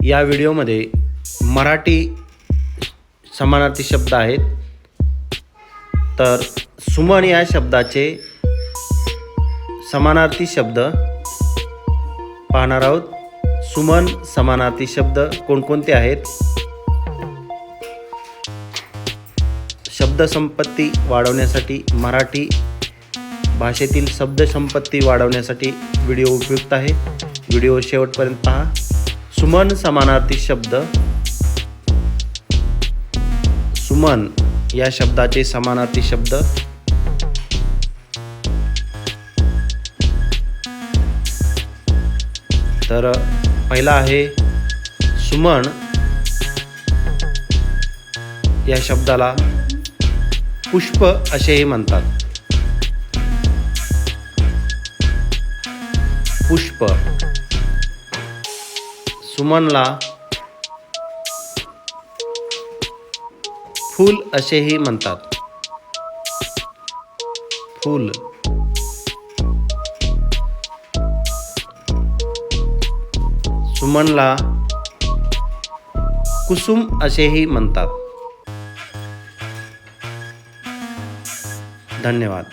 या व्हिडिओमध्ये मराठी समानार्थी शब्द आहेत. तर सुमन या शब्दाचे समानार्थी शब्द पाहणार आहोत. सुमन समानार्थी शब्द कोणकोणते आहेत? शब्दसंपत्ती वाढवण्यासाठी, मराठी भाषेतील शब्दसंपत्ती वाढवण्यासाठी व्हिडिओ उपयुक्त आहे. व्हिडिओ शेवटपर्यंत पहा. सुमन समानार्थी शब्द. सुमन या शब्दाचे समानार्थी शब्द तर पहिला आहे सुमन या शब्दाला पुष्प असेही म्हणतात. पुष्प. सुमनला फूल असेही म्हणतात. फूल. सुमनला कुसुम असेही म्हणतात. धन्यवाद.